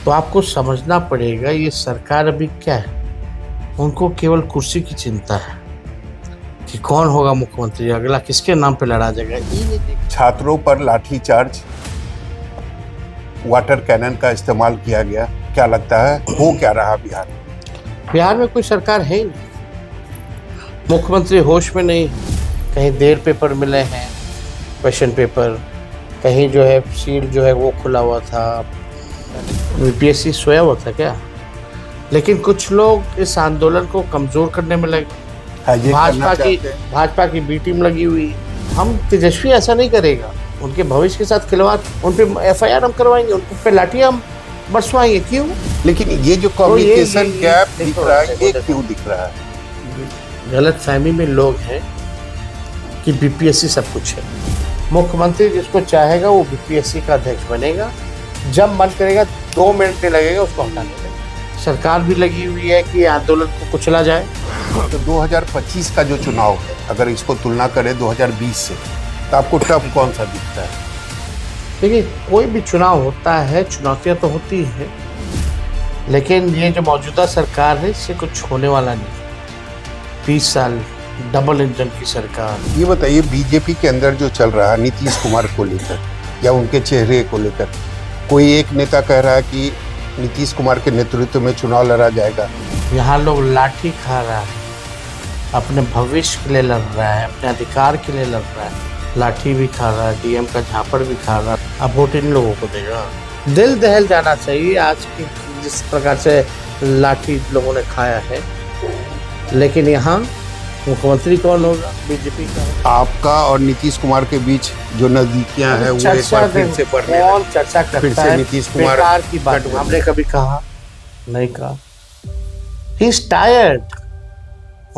तो आपको समझना पड़ेगा ये सरकार अभी क्या है, उनको केवल कुर्सी की चिंता है कि कौन होगा मुख्यमंत्री, अगला किसके नाम पे लड़ा जाएगा, ये नहीं देख। छात्रों पर लाठीचार्ज, वाटर कैनन का इस्तेमाल किया गया। क्या लगता है हो क्या रहा बिहार में? बिहार में कोई सरकार है ही नहीं, मुख्यमंत्री होश में नहीं, कहीं देर पेपर मिले हैं, क्वेश्चन पेपर, कहीं जो है सील जो है वो खुला हुआ था, यूपीएससी सोया हुआ था क्या। लेकिन कुछ लोग इस आंदोलन को कमजोर करने में लगे, भाजपा की बी टीम लगी हुई। हम तेजस्वी ऐसा नहीं करेगा, उनके भविष्य के साथ खिलवाड़, उन पे एफआईआर हम करवाएंगे, उन पे लाठियां हम बरसवाएंगे। क्यों? लेकिन ये जो कम्युनिकेशन गैप दिख रहा है, ये क्यों दिख रहा है? गलत फहमी में लोग हैं कि बीपीएससी सब कुछ है। मुख्यमंत्री जिसको चाहेगा वो बीपीएससी का अध्यक्ष बनेगा, जब मन करेगा 2 मिनट नहीं लगेगा उसको हटाने में। सरकार भी लगी हुई है कि आंदोलन को कुचला जाए। तो 2025 का जो चुनाव है, अगर इसको तुलना करें 2020 से, तो आपको टफ कौन सा दिखता है? देखिए, कोई भी चुनाव होता है, चुनौतियां तो होती हैं, लेकिन ये जो मौजूदा सरकार है इससे कुछ होने वाला नहीं। 30 साल डबल इंजन की सरकार। ये बताइए, बीजेपी के अंदर जो चल रहा है नीतीश कुमार को लेकर या उनके चेहरे को लेकर, कोई एक नेता कह रहा है कि नीतीश कुमार के नेतृत्व में चुनाव लड़ा जाएगा। यहाँ लोग लाठी खा रहा है, अपने भविष्य के लिए लड़ रहा है, अपने अधिकार के लिए लड़ रहा है, लाठी भी खा रहा है, डीएम का झापड़ भी खा रहा है। अब वोट इन लोगों को देगा। दिल दहल जाना चाहिए आज की जिस प्रकार से लाठी लोगों ने खाया है। लेकिन यहाँ मुख्यमंत्री कौन होगा? बीजेपी का। आपका और नीतीश कुमार के बीच जो नजदीकियां हैं वो एक बार फिर से बढ़ रही है। कौन चर्चा फिर करता से है? नीतीश कुमार बेकार की बात है। हमने कभी कहा नहीं कहा। He is tired.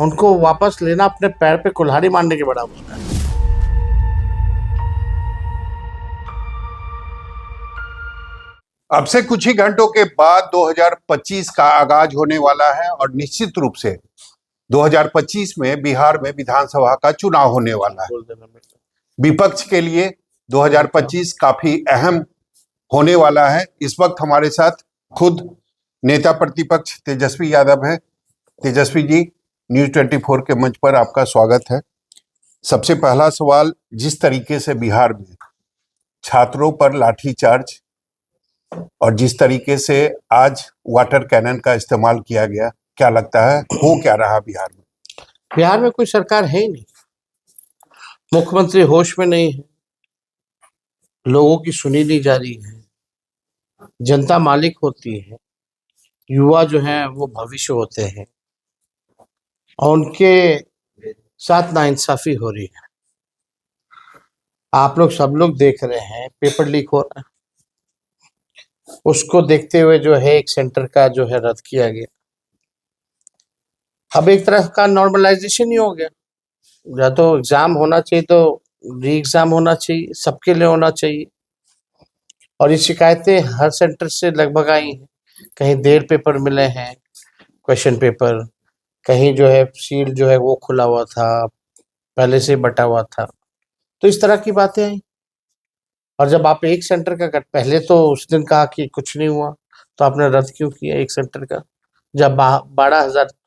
उनको वापस लेना अपने पैर पे कुल्हाड़ी मारने के बराबर है। अब से कुछ ही घंटों के बाद 2025 का आगाज होने वाला है और निश्चित रूप से 2025 में बिहार में विधानसभा का चुनाव होने वाला है। विपक्ष के लिए 2025 काफी अहम होने वाला है। इस वक्त हमारे साथ खुद नेता प्रतिपक्ष तेजस्वी यादव है। तेजस्वी जी, न्यूज 24 के मंच पर आपका स्वागत है। सबसे पहला सवाल, जिस तरीके से बिहार में छात्रों पर लाठीचार्ज और जिस तरीके से आज वाटर कैनन का इस्तेमाल किया गया, क्या लगता है हो क्या रहा बिहार में? बिहार में कोई सरकार है ही नहीं, मुख्यमंत्री होश में नहीं है, लोगों की सुनी नहीं जा रही है, जनता मालिक होती है, युवा जो है वो भविष्य होते हैं और उनके साथ नाइंसाफी हो रही है। आप लोग सब लोग देख रहे हैं, पेपर लीक हो रहा है, उसको देखते हुए जो है एक सेंटर का जो है रद्द किया गया। अब एक तरह का नॉर्मलाइजेशन ही हो गया। या तो एग्जाम होना चाहिए तो री एग्जाम होना चाहिए, सबके लिए होना चाहिए। और ये शिकायतें हर सेंटर से लगभग आई हैं। कहीं देर पेपर मिले हैं, क्वेश्चन पेपर, कहीं जो है सील जो है वो खुला हुआ था, पहले से बटा हुआ था। तो इस तरह की बातें आई। और जब आप एक सेंटर का पहले तो उस दिन कहा कि कुछ नहीं हुआ, तो आपने रद्द क्यों किया एक सेंटर का, जब 12,000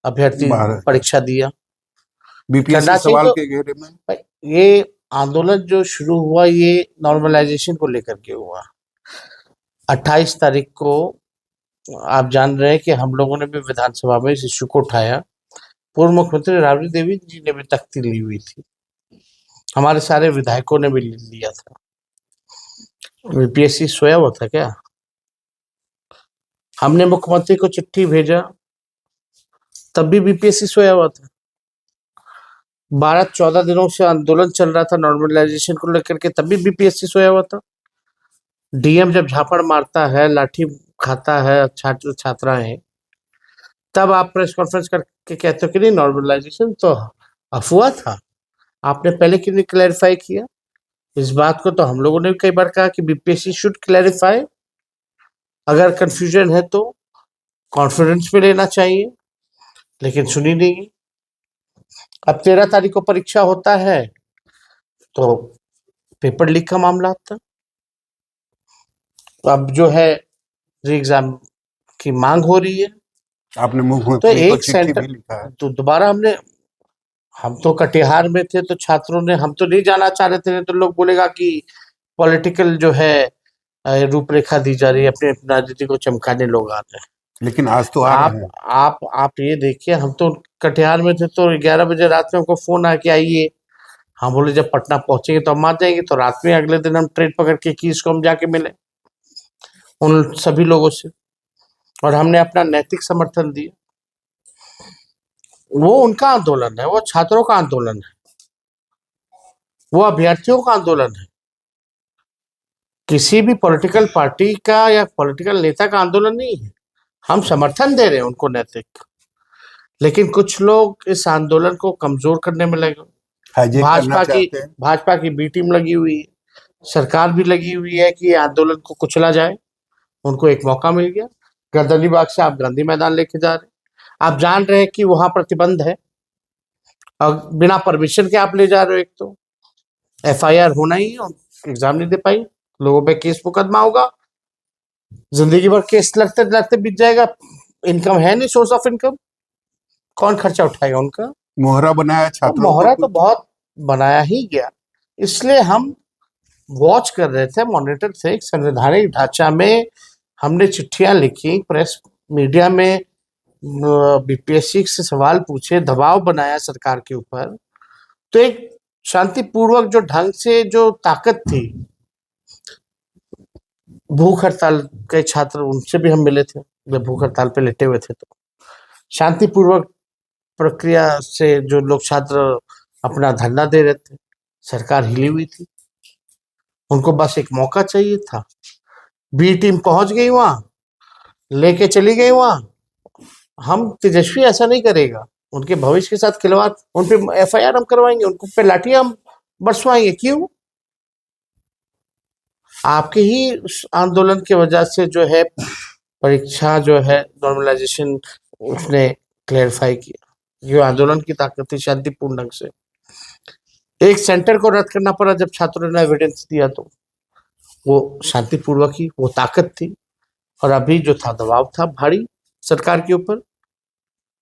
अभ्यर्थी परीक्षा दिया? बीपीएससी सवाल के घेरे में ये आंदोलन जो शुरू हुआ ये नॉर्मलाइजेशन को लेकर के हुआ। 28 तारीख को आप जान रहे हैं कि हम लोगों ने भी विधानसभा में इस इश्यू को उठाया। पूर्व मुख्यमंत्री राबड़ी देवी जी ने भी तख्ती ली हुई थी, हमारे सारे विधायकों ने भी लिया था। बीपीएससी सोया हुआ था क्या? हमने मुख्यमंत्री को चिट्ठी भेजा, तब भी बीपीएससी सोया हुआ था। 12-14 दिनों से आंदोलन चल रहा था नॉर्मलाइजेशन को लेकर के, तब भी बीपीएससी सोया हुआ था। डीएम जब झापड़ मारता है, लाठी खाता है छात्र छात्राएं, तब आप प्रेस कॉन्फ्रेंस करके कहते हो कि नहीं नॉर्मलाइजेशन तो अफवाह था। आपने पहले क्यों नहीं क्लैरिफाई किया इस बात को? तो हम लोगों ने भी कई बार कहा कि बीपीएससी शुड क्लैरिफाई, अगर कंफ्यूजन है तो कॉन्फिडेंस में लेना चाहिए, लेकिन सुनी नहीं। अब 13 तारीख को परीक्षा होता है तो पेपर लीक का मामला आता। अब जो है री एग्जाम की मांग हो रही है। आपने तो मुख्यमंत्री को एक चिट्ठी सेंटर भी लिखा है। तो दोबारा हम तो कटिहार में थे, तो छात्रों ने, हम तो नहीं जाना चाह रहे थे, नहीं तो लोग बोलेगा कि पॉलिटिकल जो है रूपरेखा दी जा रही है, अपने राजनीति को चमकाने लोग आ रहे हैं। लेकिन आज तो आ रहे आप हैं। आप ये देखिए, हम तो कटिहार में थे, तो 11 बजे रात में हमको फोन आया कि आइए। हम बोले जब पटना पहुंचेंगे तो हम आ जाएंगे। तो रात में अगले दिन हम ट्रेन पकड़ के किस को हम जाके मिले उन सभी लोगों से, और हमने अपना नैतिक समर्थन दिया। वो उनका आंदोलन है, वो छात्रों का आंदोलन है, वो अभ्यर्थियों का आंदोलन है। किसी भी पॉलिटिकल पार्टी का या पॉलिटिकल नेता का आंदोलन नहीं है। हम समर्थन दे रहे हैं उनको नैतिक, लेकिन कुछ लोग इस आंदोलन को कमजोर करने में लगे। हाईजैक करना भाजपा की चाहते हैं। भाजपा की बी टीम लगी हुई है, सरकार भी लगी हुई है कि ये आंदोलन को कुचला जाए। उनको एक मौका मिल गया, गर्दनीबाग से आप गांधी मैदान लेके जा रहे हैं। आप जान रहे हैं कि वहां प्रतिबंध है, और बिना परमिशन के आप ले जा रहे हो। एक तो एफआईआर होना ही है, एग्जाम नहीं दे पाई, लोगों पे केस मुकदमा होगा, जिंदगी भर केस लगते लगते बीत जाएगा। इनकम है नहीं, सोर्स ऑफ इनकम, कौन खर्चा उठाएगा उनका। मोहरा बनाया तो छात्रों को मोहरा तो कुछ। बहुत बनाया ही गया। इसलिए हम वॉच कर रहे थे, मॉनिटर थे। एक संवैधानिक ढांचा में हमने चिट्ठियां लिखी, प्रेस मीडिया में बीपीएससी से सवाल पूछे, दबाव बनाया सरकार के ऊपर। तो एक शांतिपूर्वक जो ढंग से जो ताकत थी, भूख हड़ताल के छात्र, उनसे भी हम मिले थे जब भूख हड़ताल पे लेटे हुए थे। तो शांतिपूर्वक प्रक्रिया से जो लोग छात्र अपना धरना दे रहे थे, सरकार हिली हुई थी। उनको बस एक मौका चाहिए था। बी टीम पहुंच गई वहां, लेके चली गई वहां। हम तेजस्वी ऐसा नहीं करेगा, उनके भविष्य के साथ खिलवाड़, उन पे एफआईआर हम करवाएंगे, उनको पे लाठियां हम बरसवाएंगे। क्यों? आपके ही उस आंदोलन की वजह से जो है परीक्षा जो है नॉर्मलाइजेशन उसने क्लेरिफाई किया। ये आंदोलन की ताकत थी, शांतिपूर्ण ढंग से। एक सेंटर को रद्द करना पड़ा जब छात्रों ने एविडेंस दिया, तो वो शांतिपूर्वक ही वो ताकत थी। और अभी जो था दबाव था भारी सरकार के ऊपर।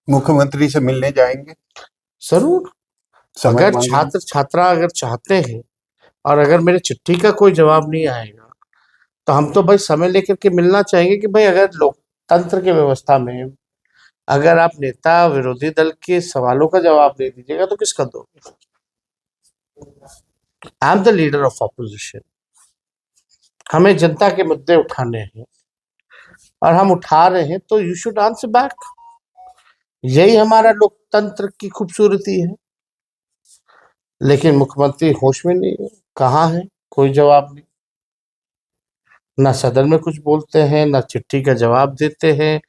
मुख्यमंत्री से मिलने जाएंगे। जरूर, समय अगर मांगेंगे। छात्र छात्रा अगर चाहते हैं, और अगर मेरे चिट्ठी का कोई जवाब नहीं आएगा, तो हम तो भाई समय लेकर के मिलना चाहेंगे कि भाई अगर लोकतंत्र की व्यवस्था में अगर आप नेता विरोधी दल के सवालों का जवाब दे दीजिएगा तो किसका दोगे? I am the leader of opposition. हमें जनता के मुद्दे उठाने हैं और हम उठा रहे हैं, तो यू शुड आंसर बैक। यही हमारा लोकतंत्र की खूबसूरती है। लेकिन मुख्यमंत्री होश में नहीं है, कहाँ है, कोई जवाब नहीं। ना सदन में कुछ बोलते हैं, ना चिट्ठी का जवाब देते हैं,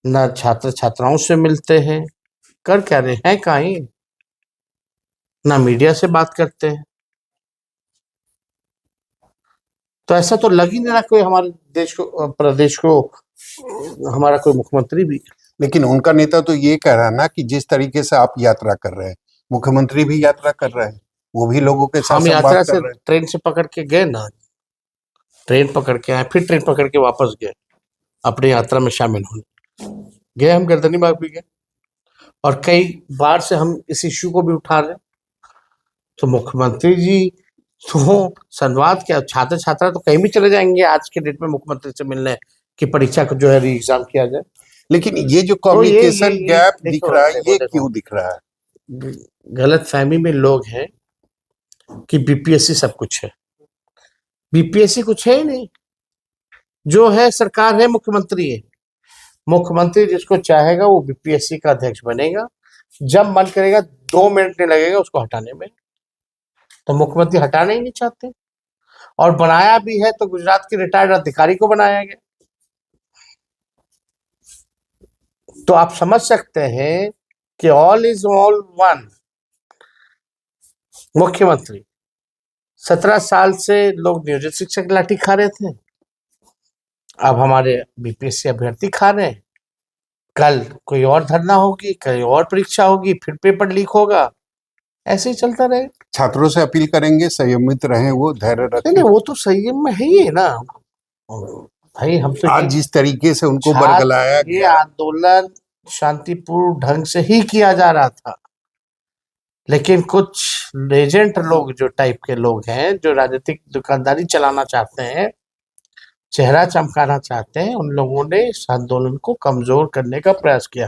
ना छात्र छात्राओं से मिलते हैं। कर क्या रहे हैं कहीं? ना मीडिया से बात करते हैं। तो ऐसा तो लग ही नहीं रहा कोई हमारे देश को, प्रदेश को, हमारा कोई मुख्यमंत्री भी। लेकिन उनका नेता तो ये कह रहा है ना कि जिस तरीके से आप यात्रा कर रहे हैं, मुख्यमंत्री भी यात्रा कर रहे हैं, वो भी लोगों के साथ हम संवाद यात्रा कर से रहे हैं। ट्रेन से पकड़ के गए ना, ट्रेन पकड़ के आए, फिर ट्रेन पकड़ के वापस गए अपनी यात्रा में शामिल होने। गए हम गर्दनीबाग भी गए, और कई बार से हम इस इश्यू को भी उठा रहे हैं। तो मुख्यमंत्री जी तो संवाद क्या, छात्र छात्रा तो कहीं भी चले जाएंगे आज के डेट में मुख्यमंत्री से मिलने कि परीक्षा को जो है री एग्जाम किया जाए। लेकिन ये जो तो कम्युनिकेशन गैप दिख देखो रहा है, देखो ये देखो, क्यों दिख रहा है? गलत फहमी में लोग हैं कि बीपीएससी सब कुछ है। बीपीएससी कुछ है ही नहीं। जो है सरकार है, मुख्यमंत्री है। मुख्यमंत्री जिसको चाहेगा वो बीपीएससी का अध्यक्ष बनेगा। जब मन करेगा, 2 मिनट नहीं लगेगा उसको हटाने में। तो मुख्यमंत्री हटाना ही नहीं चाहते, और बनाया भी है तो गुजरात के रिटायर्ड अधिकारी को बनाया गया। तो आप समझ सकते हैं कि ऑल इज ऑल वन। मुख्यमंत्री 17 साल से लोग नियोजित शिक्षक की लाठी खा रहे थे, अब हमारे बीपीएससी अभ्यर्थी खा रहे हैं। कल कोई और धरना होगी, कहीं और परीक्षा होगी, फिर पेपर लीक होगा, ऐसे ही चलता रहे। छात्रों से अपील करेंगे संयमित रहें, वो धैर्य नहीं रखें। नहीं, वो तो संयम में है ही है ना। भाई हम तो आज जिस तरीके से उनको बरगलाया ये गया, आंदोलन शांतिपूर्ण ढंग से ही किया जा रहा था, लेकिन कुछ एजेंट लोग जो टाइप के लोग हैं, जो राजनीतिक दुकानदारी चलाना चाहते हैं, चेहरा चमकाना चाहते हैं, उन लोगों ने इस आंदोलन को कमजोर करने का प्रयास किया।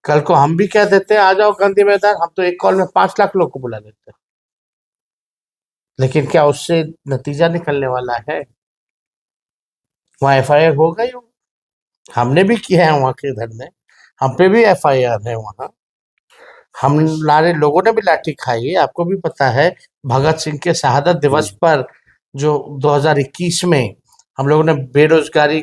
कल को हम भी कह देते हैं आ जाओ गांधी मैदान, हम तो एक कॉल में 5 लाख लोग को बुला देते हैं, लेकिन क्या उससे नतीजा निकलने वाला है? वहाँ FIR होगा ही होगा। हमने भी किया है वहाँ के धरने, हम पे भी FIR है वहाँ, हम लारे लोगों ने भी लाठी खाई है। आपको भी पता है भगत सिंह के शहादत दिवस पर जो 2021 में हम लोगों ने बेरोजगारी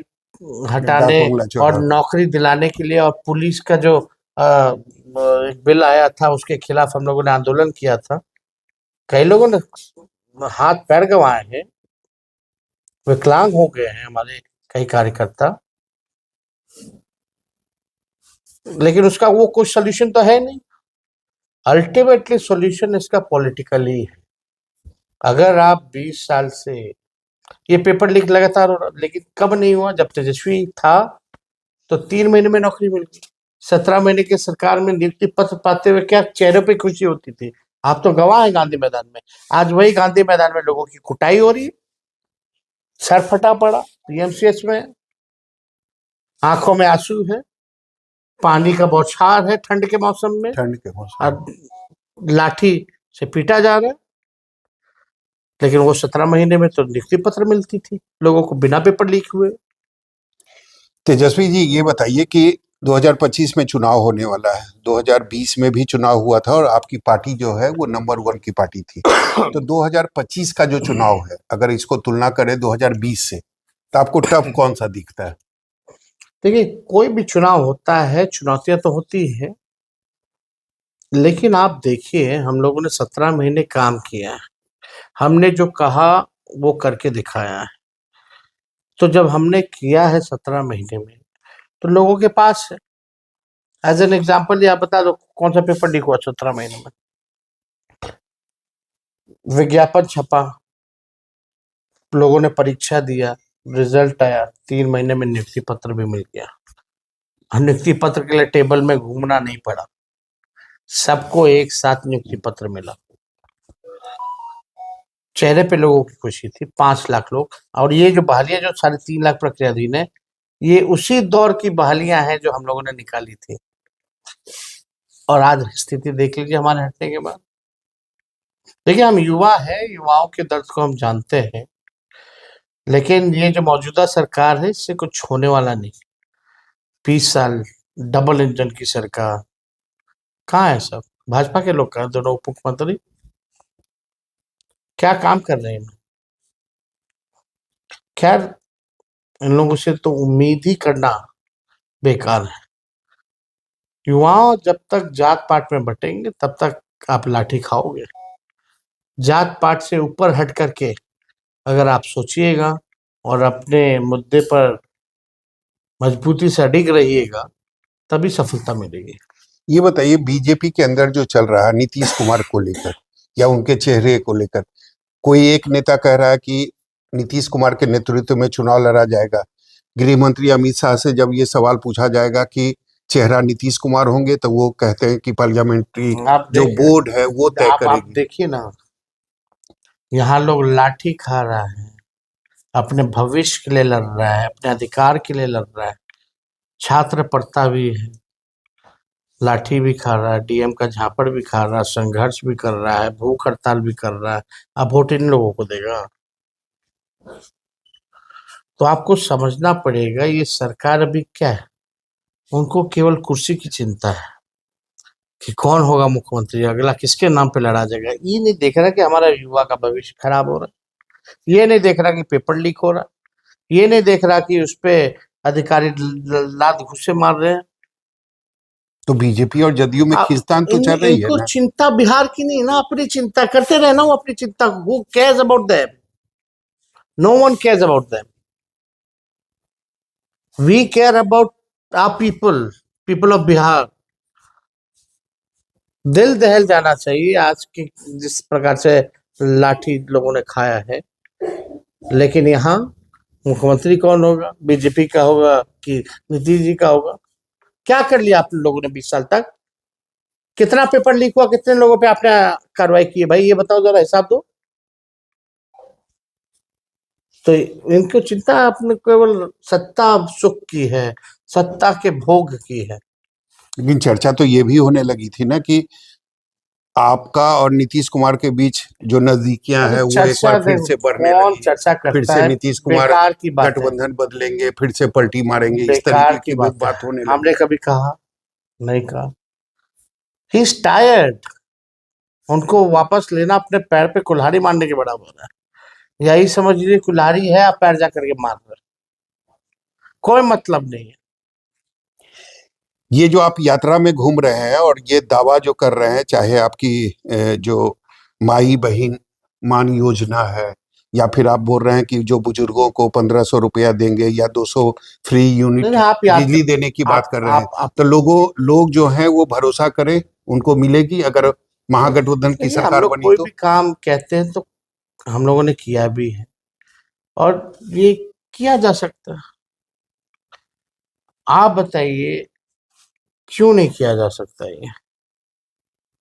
हटाने डाक बंगला और चौराहा। नौकरी दिलाने के लिए, और पुलिस का जो एक बिल आया था उसके खिलाफ हम लोगों ने आंदोलन किया था। कई लोगों ने हाथ पैर गंवाए हैं, विकलांग हो गए हैं हमारे कई कार्यकर्ता, लेकिन उसका वो कोई सोल्यूशन तो है नहीं। अल्टीमेटली सॉल्यूशन इसका पॉलिटिकली है। अगर आप 20 साल से ये पेपर लीक लगातार हो रहा, लेकिन कब नहीं हुआ? जब तेजस्वी था तो 3 महीने में नौकरी मिल गई। 17 महीने के सरकार में नियुक्ति पत्र पाते हुए क्या चेहरे पे खुशी होती थी? आप तो गवाह हैं गांधी मैदान में। आज वही गांधी मैदान में लोगों की कुटाई हो रही है, सर फटा पड़ा PMCH में, आंखों में आंसू है, पानी का बौछार है ठंड के मौसम में, ठंड के मौसम। और लाठी से पीटा जा रहा है। लेकिन वो 17 महीने में तो नियुक्ति पत्र मिलती थी लोगों को बिना पेपर लीक हुए। तेजस्वी जी, ये बताइए कि 2025 में चुनाव होने वाला है, 2020 में भी चुनाव हुआ था और आपकी पार्टी जो है वो नंबर 1 की पार्टी थी। तो 2025 का जो चुनाव है, अगर इसको तुलना करें 2020 से, तो आपको टफ कौन सा दिखता है? देखिए, कोई भी चुनाव होता है, चुनौतियां तो होती है, लेकिन आप देखिए हम लोगों ने 17 महीने काम किया है, हमने जो कहा वो करके दिखाया है। तो जब हमने किया है 17 महीने में, तो लोगों के पास है। एज एन एग्जाम्पल ये आप बता दो कौन सा पेपर लीक हुआ 17 महीने में? विज्ञापन छपा, लोगों ने परीक्षा दिया, रिजल्ट आया, 3 महीने में नियुक्ति पत्र भी मिल गया। नियुक्ति पत्र के लिए टेबल में घूमना नहीं पड़ा, सबको एक साथ नियुक्ति पत्र मिला। चेहरे पे लोगों की खुशी थी, 5 लाख लोग। और ये जो बहालियां जो 3.5 लाख प्रक्रियाधीन है, ये उसी दौर की बहालियां हैं जो हम लोगों ने निकाली थी। और आज स्थिति देख लीजिए हमारे हटने के बाद। देखिए, हम युवा हैं, युवाओं के दर्द को हम जानते हैं, लेकिन ये जो मौजूदा सरकार है इससे कुछ होने वाला नहीं। 20 साल डबल इंजन की सरकार, कहाँ है सब? भाजपा के लोग कहाँ? दोनों उप मुख्यमंत्री क्या काम कर रहे हैं? खैर, इन लोगों से तो उम्मीद ही करना बेकार है। युवाओं जब तक जात पात में बटेंगे तब तक आप लाठी खाओगे। जात पात से ऊपर हट करके अगर आप सोचिएगा और अपने मुद्दे पर मजबूती से अडिग रहिएगा, तभी सफलता मिलेगी। ये बताइए, बीजेपी के अंदर जो चल रहा है नीतीश कुमार को लेकर या उनके चेहरे को लेकर, कोई एक नेता कह रहा है कि नीतीश कुमार के नेतृत्व में चुनाव लड़ा जाएगा। गृह मंत्री अमित शाह से जब ये सवाल पूछा जाएगा कि चेहरा नीतीश कुमार होंगे, तो वो कहते हैं कि पार्लियामेंट्री जो बोर्ड है वो तय आप करेगी। देखिए ना, यहाँ लोग लाठी खा रहा है, अपने भविष्य के लिए लड़ रहा है, अपने अधिकार के लिए लड़ रहा है। छात्र पढ़ता भी है, लाठी भी खा रहा है, DM का झापड़ भी खा रहा है, संघर्ष भी कर रहा है, भूख हड़ताल भी कर रहा है। अब वोट इन लोगों को देगा? तो आपको समझना पड़ेगा ये सरकार अभी क्या है, उनको केवल कुर्सी की चिंता है कि कौन होगा मुख्यमंत्री, अगला किसके नाम पे लड़ा जाएगा। ये नहीं देख रहा कि हमारा युवा का भविष्य खराब हो रहा है, ये नहीं देख रहा कि पेपर लीक हो रहा है, ये नहीं देख रहा कि उस पे अधिकारी लात घुसे मार रहे हैं। तो बीजेपी और जदयू में खींचतान तो चल रही है इनको ना। चिंता बिहार की नहीं ना, अपनी चिंता करते रहना। वो अपनी चिंता, who cares about them? No one cares about them. We care about our people of Bihar. दिल दहल जाना चाहिए आज की जिस प्रकार से लाठी लोगों ने खाया है। लेकिन यहाँ मुख्यमंत्री कौन होगा, बीजेपी का होगा कि नीतीश जी का होगा? क्या कर लिया आप लोगों ने 20 साल तक? कितना पेपर लीक हुआ, कितने लोगों पे आपने कार्रवाई की है भाई, ये बताओ जरा, हिसाब दो। तो इनको चिंता आपने केवल सत्ता सुख की है, सत्ता के भोग की है। लेकिन चर्चा तो ये भी होने लगी थी ना कि आपका और नीतीश कुमार के बीच जो नजदीकियां अरे हैं वो एक चर्चा बार फिर देखो, से बढ़ने कौन लगी। चर्चा फिर करता से है? नीतीश कुमार बेकार की बात है, गठबंधन बदलेंगे, फिर से पलटी मारेंगे, इस बेकार तरीके की की बात है। बात होने हमने लगी। कभी कहा? नहीं कहा। He is tired. उनको वापस लेना अपने पैर पे कुल्हाड़ी मारने के बराबर है। यही समझ लीजिए कुल्हाड़ी है, आप पैर जा करके मार रहे, कोई मतलब नहीं है। ये जो आप यात्रा में घूम रहे हैं और ये दावा जो कर रहे हैं, चाहे आपकी जो माई बहन मान योजना है, या फिर आप बोल रहे हैं कि जो बुजुर्गों को 1500 रुपया देंगे या 200 फ्री नहीं यूनिट नहीं, आप याद, बिजली देने की बात कर रहे हैं, आप तो लोग जो हैं वो भरोसा करें, उनको मिलेगी अगर महागठबंधन की देखिए, हम सरकार लोग बनी कोई तो? भी काम कहते हैं तो हम लोगों ने किया भी है, और ये किया जा सकता है। आप बताइए क्यों नहीं किया जा सकता ये?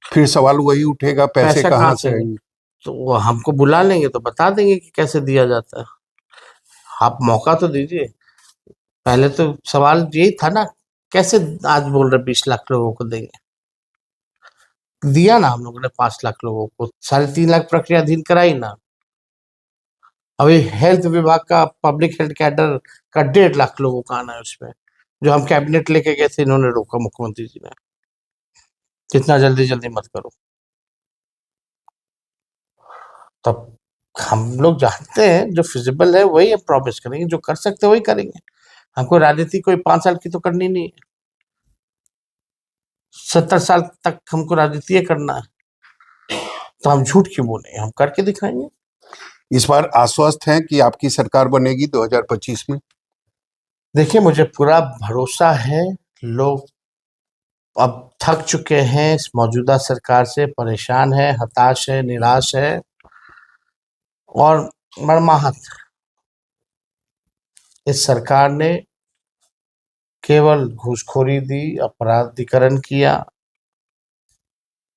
फिर सवाल वही उठेगा, पैसे पैसा कहाँ कहाँ से से है? आएंगे? तो वो हमको बुला लेंगे तो बता देंगे कि कैसे दिया जाता है। आप मौका तो दीजिए। पहले तो सवाल यही था ना, कैसे आज बोल रहे 20 लाख लोगों को देंगे? दिया ना हम लोगों ने 5 लाख लोगों को, 3.5 लाख प्रक्रियाधीन कराई ना। अभी हेल्थ विभाग का, पब्लिक हेल्थ कैडर का 1.5 लाख लोगों का आना है उसमें, जो हम कैबिनेट लेके गए थे, इन्होंने रोका, मुख्यमंत्री जी ने। जितना जल्दी जल्दी मत करो। तब हम लोग जानते हैं जो फिजिबल है वही हम प्रॉमिस करेंगे, जो कर सकते हैं वही करेंगे। हमको राजनीति कोई 5 साल की तो करनी नहीं है, 70 साल तक हमको राजनीति करना है। तो हम झूठ क्यों बोले, हम करके दिखाएंगे। इस बार आश्वस्त हैं कि आपकी सरकार बनेगी 2025 में? देखिए, मुझे पूरा भरोसा है। लोग अब थक चुके हैं इस मौजूदा सरकार से, परेशान है, हताश है, निराश है और मर्माहत। इस सरकार ने केवल घूसखोरी दी, अपराधीकरण किया।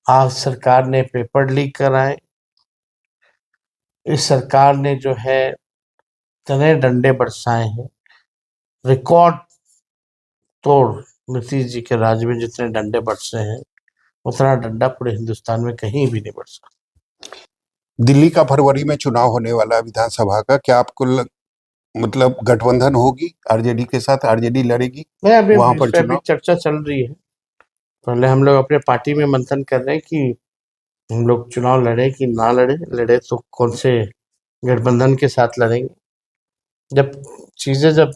आज सरकार ने पेपर लीक कराए। इस सरकार ने जो है इतने डंडे बरसाए हैं, रिकॉर्ड तोड़। नीतीश जी के राज्य में जितने डंडे बरसे हैं, उतना डंडा पूरे हिंदुस्तान में कहीं भी नहीं बरसा। दिल्ली का फरवरी में चुनाव होने वाला है विधानसभा का, क्या आपको मतलब गठबंधन होगी आरजेडी के साथ? आरजेडी लड़ेगी मैं अभी वहां इस पर पे अभी चुनाव? चर्चा चल रही है। पहले हम लोग अपने पार्टी में मंथन कर रहे हैं कि हम लोग चुनाव लड़े कि ना लड़े, लड़े तो कौन से गठबंधन के साथ लड़ेंगे। जब चीजें जब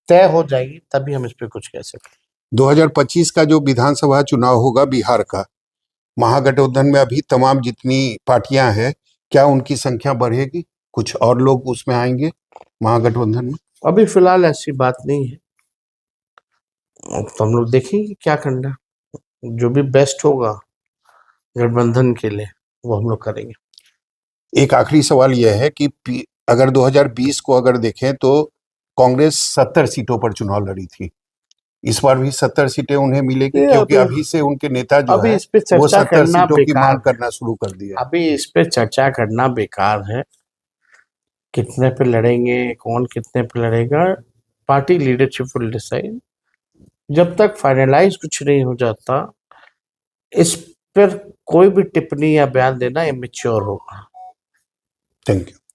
तय हो जाएगी तभी हम इस पे कुछ कह सकते 2025 का जो विधानसभा चुनाव होगा बिहार का, महागठबंधन में अभी तमाम जितनी पार्टियां हैं, क्या उनकी संख्या बढ़ेगी? कुछ और लोग उसमें आएंगे महागठबंधन में? हैं। अभी फिलहाल ऐसी बात नहीं है। अब तो हम लोग देखेंगे क्या करना है। जो भी बेस्ट होगा गठबंधन के लिए वो हम लोग करेंगे। एक आखिरी सवाल यह है कि अगर 2020 को अगर देखें तो कांग्रेस 70 सीटों पर चुनाव लड़ी थी, इस बार भी 70 सीटें उन्हें मिलेगी? ये क्योंकि अभी से उनके नेता जो अभी हैं इस पे वो चर्चा 70 करना सीटों की बेकार मांग है। करना शुरू कर दिया है। अभी इस पे चर्चा करना बेकार है। कितने पे लड़ेंगे, कौन कितने पे लड़ेगा, पार्टी लीडरशिप विल डिसाइड। जब तक फाइनलाइज कुछ नहीं हो जाता, इस पर कोई भी टिप्पणी या बयान देना इमेच्योर होगा। Thank you.